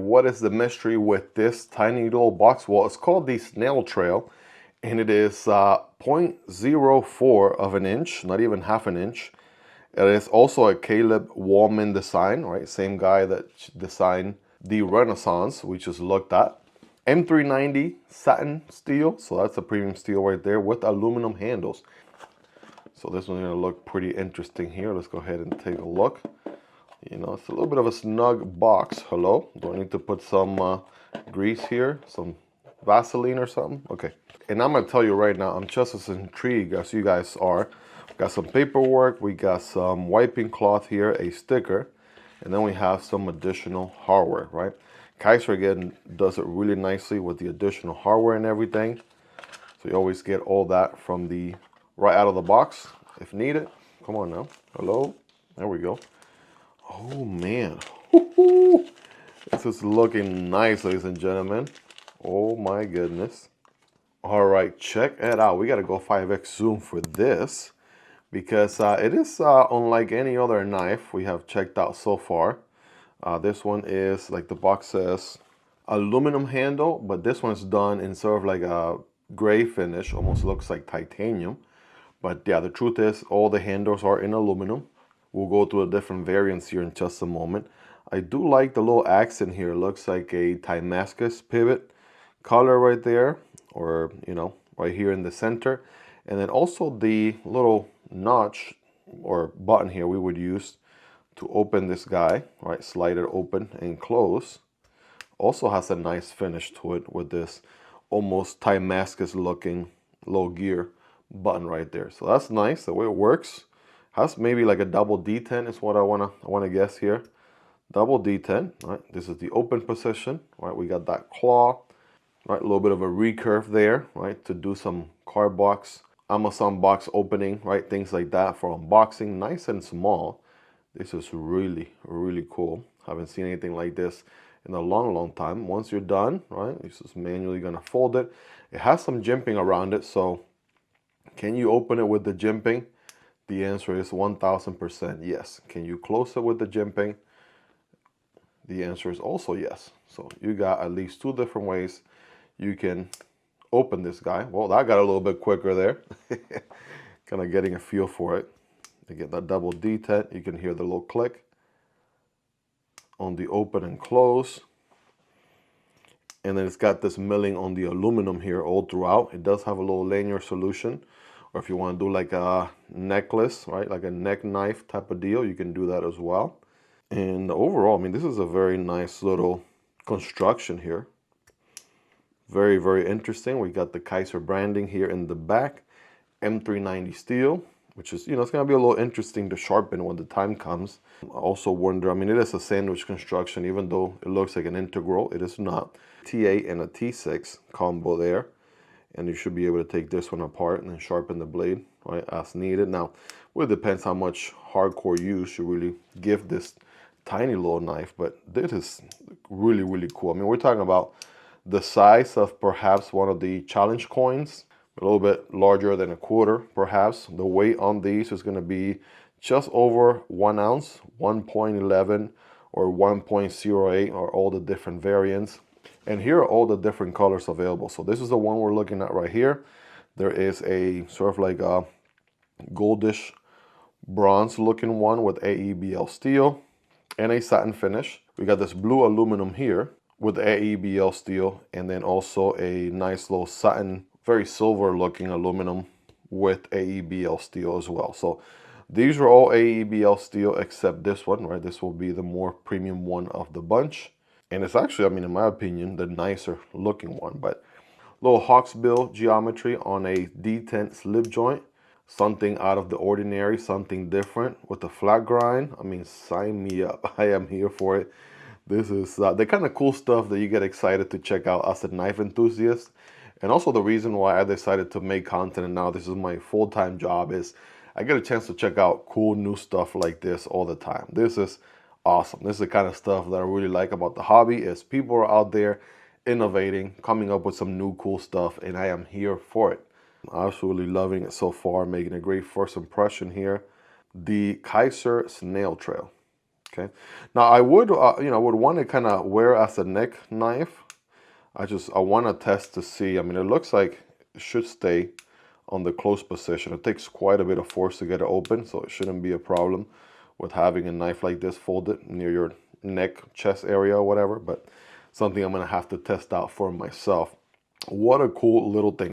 What is the mystery with this tiny little box? Well, it's called the Snail-trail, and it is 0.04 of an inch, not even half an inch. It is also a Caleb Wallman design, right? Same guy that designed the Renissance, we just looked at. M390 satin steel, so that's a premium steel right there with aluminum handles. So this one's gonna look pretty interesting here. Let's go ahead and take a look. You know, it's a little bit of a snug box. Hello, do I need to put some grease here, some Vaseline or something? Okay, and I'm gonna tell you right now, I'm just as intrigued as you guys are. Got some paperwork, we got some wiping cloth here, a sticker, and then we have some additional hardware, right? Kizer again does it really nicely with the additional hardware and everything. So you always get all that from the right out of the box if needed. Come on now, hello, there we go. Oh man, this is looking nice, ladies and gentlemen. Oh my goodness. All right, check it out. We gotta go 5x zoom for this because it is unlike any other knife we have checked out so far. This one is, like the box says, aluminum handle, but this one's done in sort of like a gray finish, almost looks like titanium. But yeah, the truth is all the handles are in aluminum. We'll go through the different variants here in just a moment. I do like the little accent here. It looks like a Damascus pivot color right there, or you know, right here in the center. And then also the little notch or button here we would use to open this guy, right? Slide it open and close. Also has a nice finish to it with this almost Damascus looking low gear button right there. So that's nice the way it works. Has maybe like a double detent is what I wanna guess here. Double detent, right? This is the open position, right? We got that claw, right? A little bit of a recurve there, right? To do some card box, Amazon box opening, right? Things like that for unboxing, nice and small. This is really, really cool. Haven't seen anything like this in a long, long time. Once you're done, right? You're just manually gonna fold it. It has some jimping around it, so can you open it with the jimping? The answer is 1000% yes. Can you close it with the jimping? The answer is also yes. So you got at least two different ways you can open this guy. Well, that got a little bit quicker there. Kind of getting a feel for it. You get that double detent. You can hear the little click on the open and close. And then it's got this milling on the aluminum here all throughout. It does have a little lanyard solution. Or if you want to do like a necklace, right, like a neck knife type of deal, you can do that as well. And overall, I mean, this is a very nice little construction here. Very, very interesting. We got the Kizer branding here in the back. M390 steel, which is, you know, it's going to be a little interesting to sharpen when the time comes. I also wonder, I mean, it is a sandwich construction, even though it looks like an integral, it is not. T8 and a T6 combo there. And you should be able to take this one apart and then sharpen the blade, right, as needed. Now, well, it depends how much hardcore use you really give this tiny little knife, but this is really, really cool. I mean, we're talking about the size of perhaps one of the challenge coins, a little bit larger than a quarter, perhaps. The weight on these is going to be just over 1 ounce, 1.11 or 1.08 are all the different variants. And here are all the different colors available. So this is the one we're looking at right here. There is a sort of like a goldish bronze looking one with AEBL steel and a satin finish. We got this blue aluminum here with AEBL steel, and then also a nice little satin, very silver looking aluminum with AEBL steel as well. So these are all AEBL steel except this one, right? This will be the more premium one of the bunch. And it's actually, I mean, in my opinion, the nicer looking one. But little hawksbill geometry on a detent slip joint. Something out of the ordinary, something different with a flat grind. I mean, sign me up. I am here for it. This is the kind of cool stuff that you get excited to check out as a knife enthusiast. And also the reason why I decided to make content, and now this is my full-time job, is I get a chance to check out cool new stuff like this all the time. This is awesome. This is the kind of stuff that I really like about the hobby, is people are out there innovating, coming up with some new cool stuff, and I am here for it. I'm absolutely loving it so far, making a great first impression here. The Kizer Snail-trail. Okay. Now I would, you know, would want to kind of wear as a neck knife. I want to test to see. I mean, it looks like it should stay on the close position. It takes quite a bit of force to get it open, so it shouldn't be a problem with having a knife like this folded near your neck, chest area or whatever, but something I'm gonna have to test out for myself. What a cool little thing.